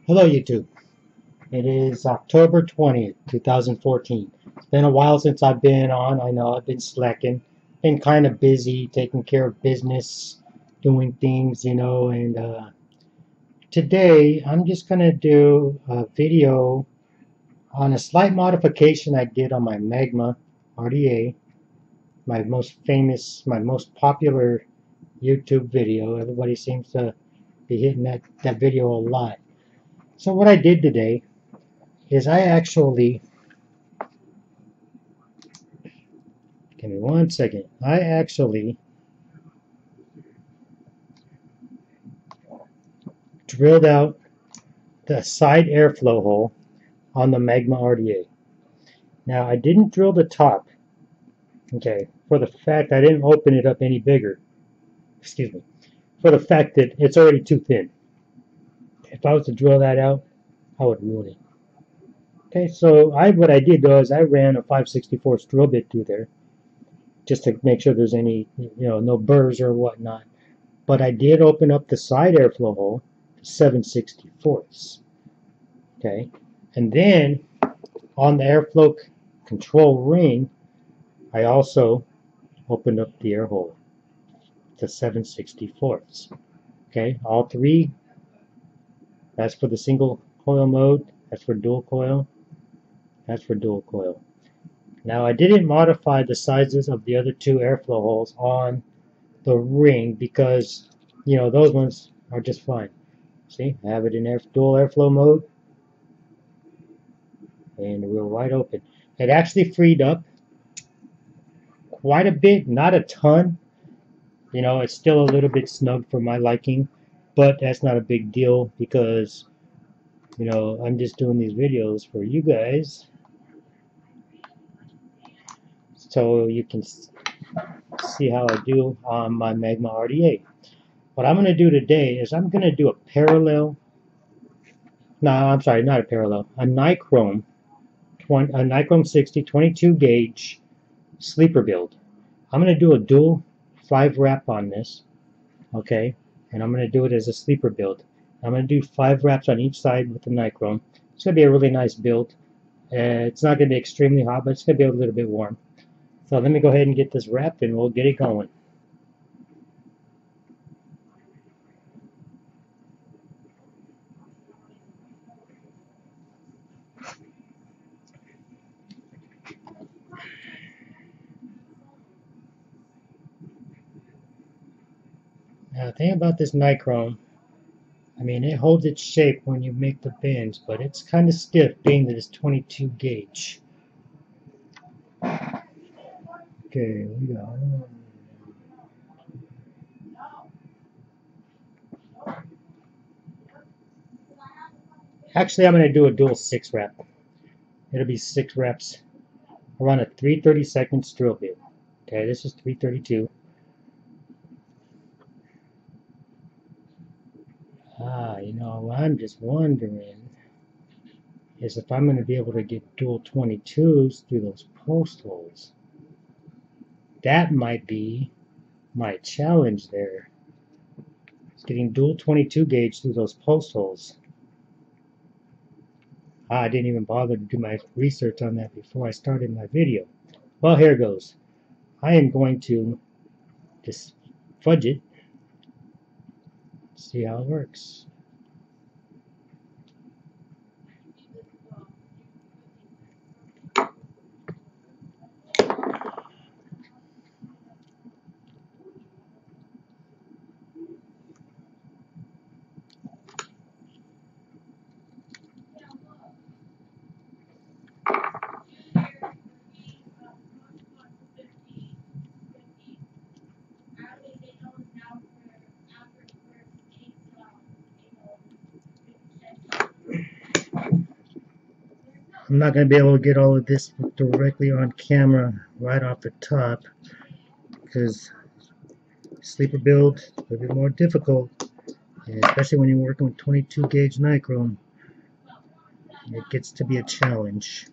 Hello YouTube. It is October 20th, 2014. It's been a while since I've been on. I know I've been slacking. Been kind of busy taking care of business, doing things, and today I'm just going to do a video on a slight modification I did on my Magma RDA, my most famous, my most popular YouTube video. Everybody seems to be hitting that video a lot. So what I did today is I actually, give me one second, I actually drilled out the side airflow hole on the Magma RDA. Now I didn't drill the top, okay, for the fact I didn't open it up any bigger, excuse me, for the fact that it's already too thin. If I was to drill that out, I would ruin it. Okay, so what I did though is I ran a 5/64 drill bit through there just to make sure there's any, no burrs or whatnot. But I did open up the side airflow hole to 7/64. Okay, and then on the airflow control ring, I also opened up the air hole to 7/64. Okay, all three. That's for the single coil mode. That's for dual coil. That's for dual coil. Now I didn't modify the sizes of the other two airflow holes on the ring because those ones are just fine. See, I have it in dual airflow mode, and we're wide open. It actually freed up quite a bit, not a ton. It's still a little bit snug for my liking, but that's not a big deal because I'm just doing these videos for you guys so you can see how I do on my Magma RDA. What I'm going to do today is I'm going to do a parallel, no, I'm sorry, not a parallel, a nichrome 60 22 gauge sleeper build. I'm going to do a dual 5 wrap on this, okay, and I'm going to do it as a sleeper build. I'm going to do 5 wraps on each side with the nichrome. It's going to be a really nice build. It's not going to be extremely hot, but it's going to be a little bit warm. So let me go ahead and get this wrapped and we'll get it going. Now the thing about this nichrome, I mean, it holds its shape when you make the bends, but it's kind of stiff being that it's 22 gauge. Okay, we go. Actually, I'm going to do a dual 6 wrap. It'll be 6 reps around a 3/32 drill bit. Okay, this is 3/32. What I'm just wondering is if I'm going to be able to get dual 22s through those post holes. That might be my challenge there. It's getting dual 22 gauge through those post holes. I didn't even bother to do my research on that before I started my video. Well, here goes. I am going to just fudge it, see how it works. I'm not going to be able to get all of this directly on camera right off the top because sleeper build is a little bit more difficult, especially when you're working with 22 gauge nichrome. It gets to be a challenge.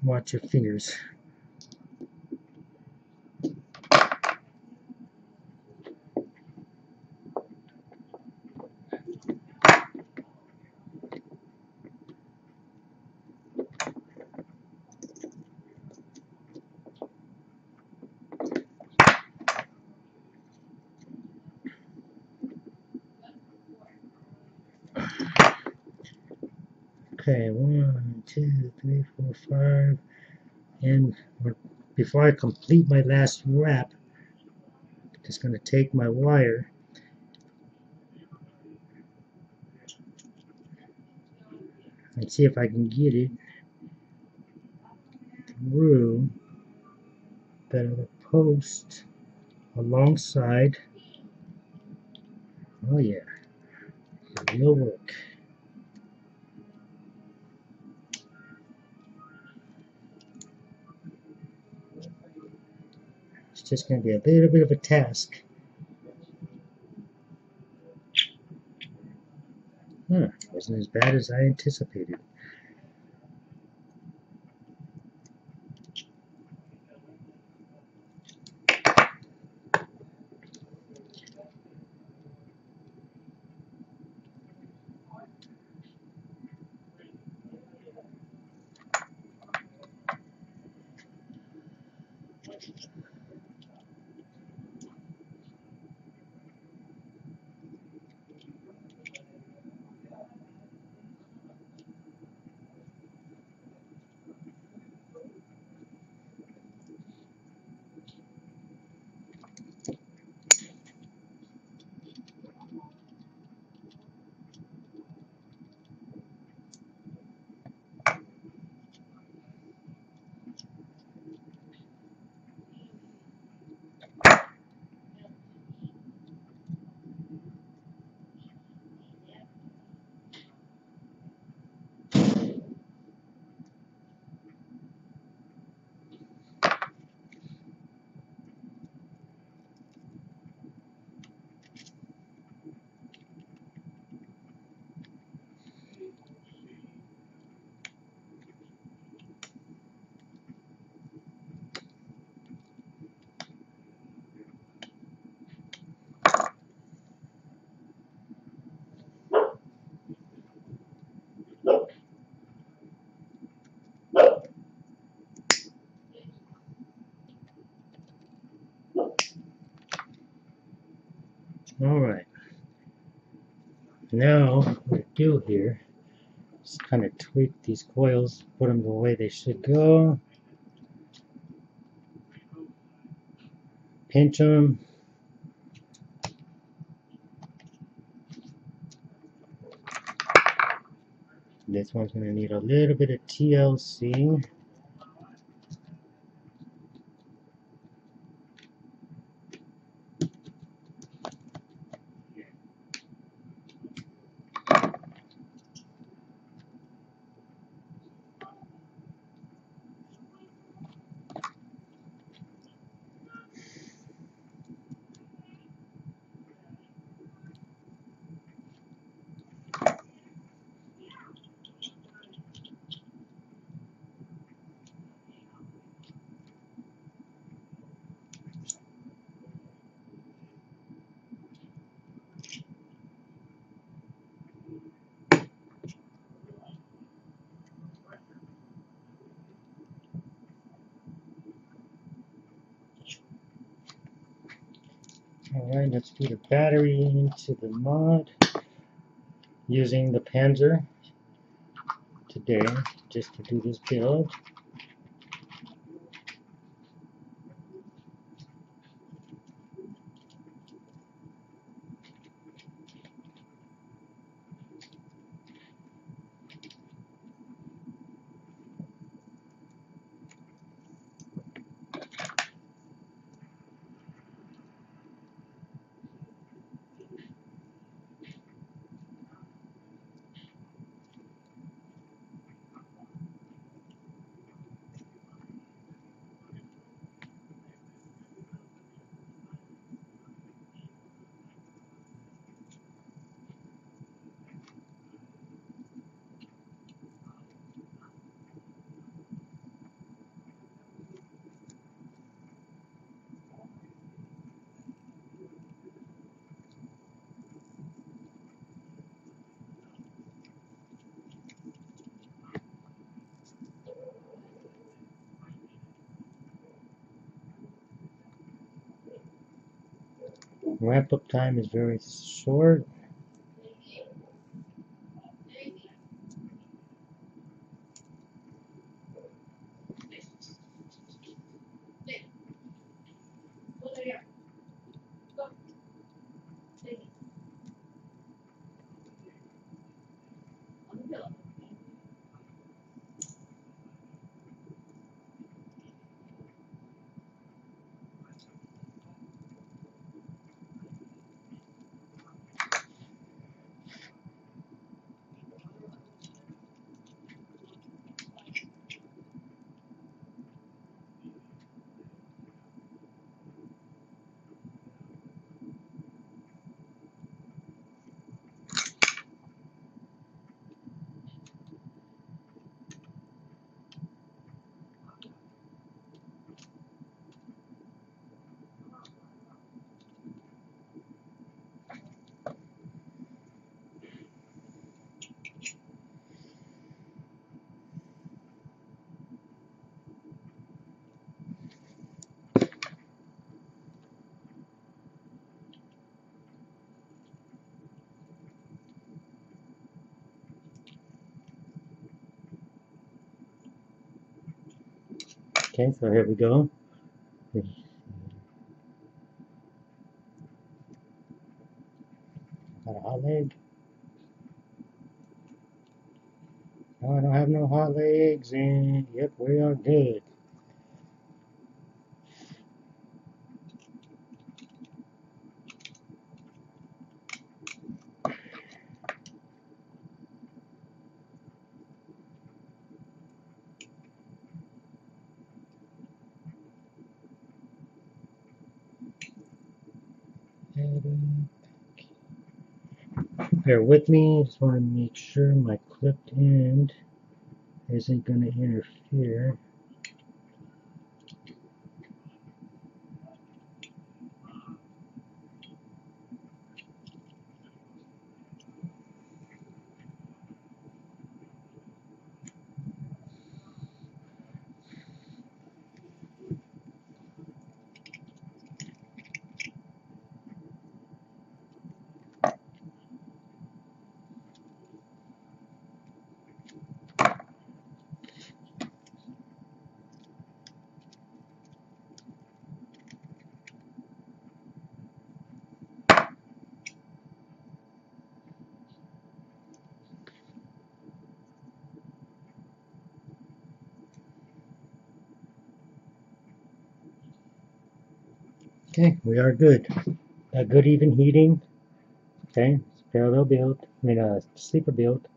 Watch your fingers. Okay, 1, 2, 3, 4, 5, and before I complete my last wrap, I'm just going to take my wire and see if I can get it through that other post alongside. Oh yeah, it will work. It's just going to be a little bit of a task. Wasn't as bad as I anticipated. Alright, now what I do here is kind of tweak these coils, put them the way they should go, pinch them. This one's going to need a little bit of TLC. Alright, let's put a battery into the mod using the Panzer today just to do this build. Ramp up time is very short. Okay, so here we go. Got a hot leg. No, I don't have no hot legs, and yep, we are good. Bear with me, just want to make sure my clipped end isn't going to interfere. Okay, we are good. A good even heating. Okay, it's parallel build. I mean, sleeper build.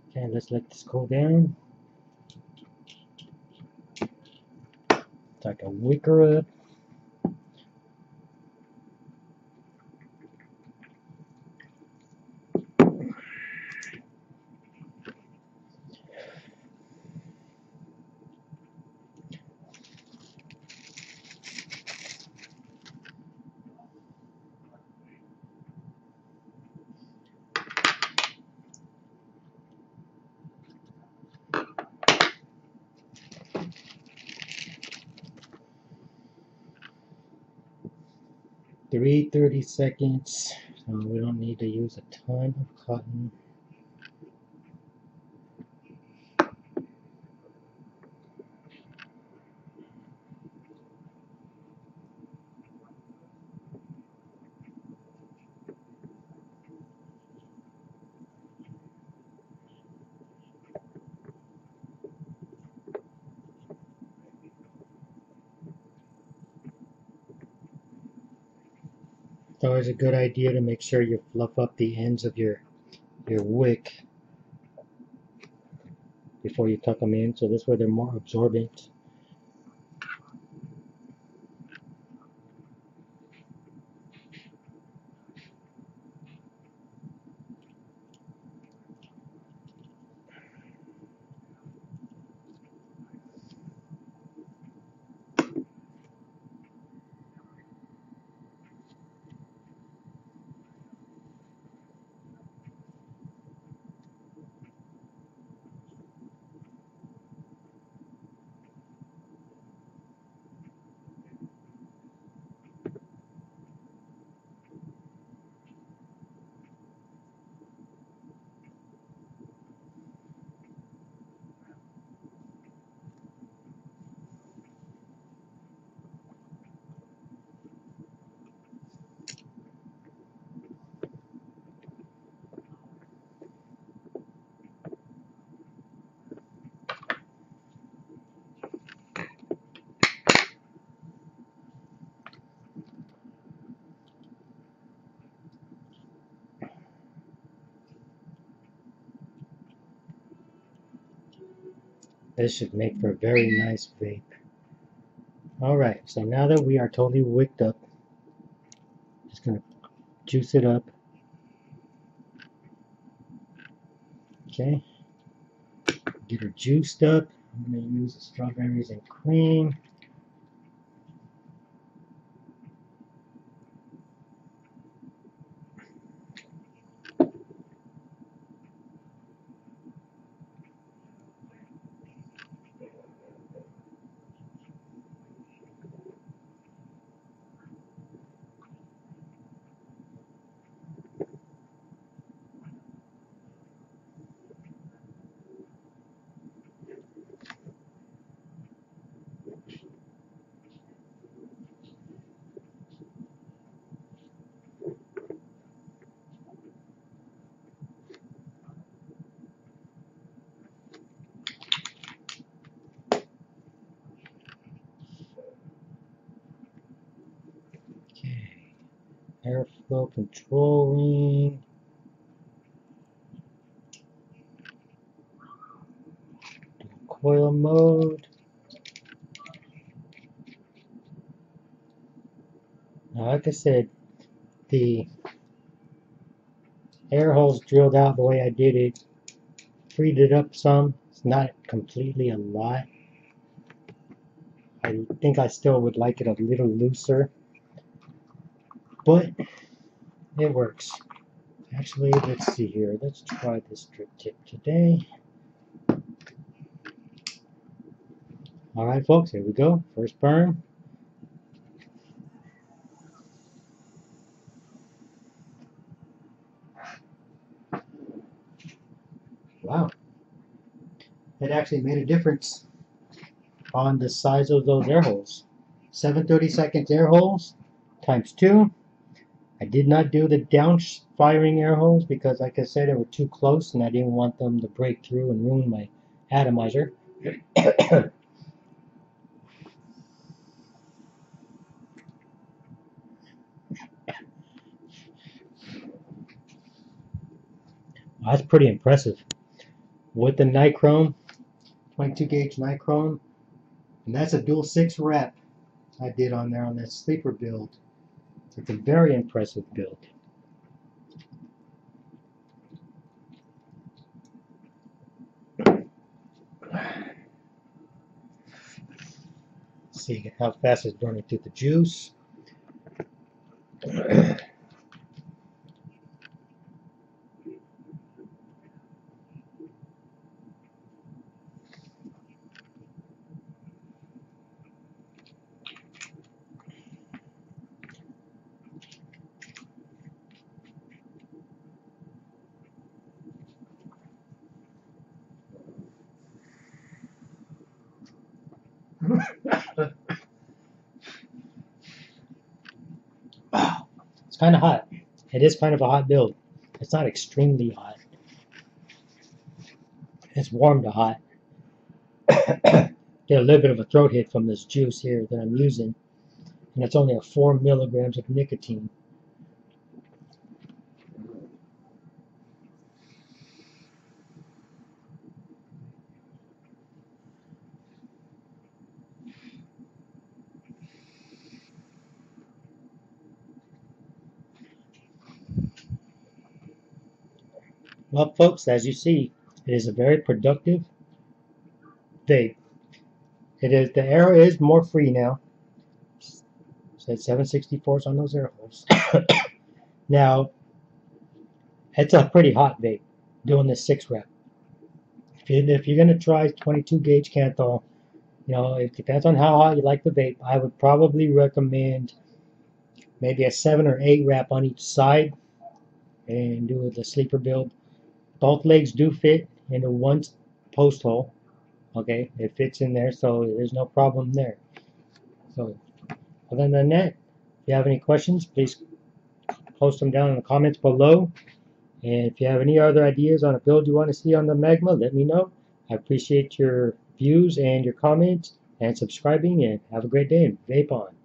Okay, let's let this cool down. So I can wick her up. Three 30 seconds. So we don't need to use a ton of cotton. It's always a good idea to make sure you fluff up the ends of your wick before you tuck them in, so this way they're more absorbent. This should make for a very nice vape. Alright, so now that we are totally wicked up, just going to juice it up. Okay, get her juiced up. I'm going to use the strawberries and cream. Okay, airflow control ring. Coil mode. Now, like I said, the air holes drilled out the way I did it, freed it up some. It's not completely a lot. I think I still would like it a little looser, but it works. Actually, let's see here. Let's try this drip tip today. Alright folks, here we go. First burn. Wow. It actually made a difference on the size of those air holes. 7/32 air holes times 2. I did not do the down firing air holes because, like I said, they were too close and I didn't want them to break through and ruin my atomizer. That's pretty impressive. With the nichrome, 22 gauge nichrome, and that's a dual 6 wrap I did on there on that sleeper build. It's a very impressive build. See how fast it's burning through the juice. It's kind of hot. It is kind of a hot build. It's not extremely hot. It's warm to hot. Get a little bit of a throat hit from this juice here that I'm using, and it's only 4 milligrams of nicotine. Well, folks, as you see, it is a very productive vape. The air is more free now. So it's 7/64s on those air holes. Now, it's a pretty hot vape doing this 6 wrap. If you're going to try 22 gauge Canthal, you know, it depends on how hot you like the vape. I would probably recommend maybe a 7 or 8 wrap on each side and do the sleeper build. Both legs do fit into one post hole. Okay, it fits in there, so there's no problem there. So, other than that, if you have any questions, please post them down in the comments below. And if you have any other ideas on a build you want to see on the Magma, let me know. I appreciate your views and your comments and subscribing, and have a great day and vape on.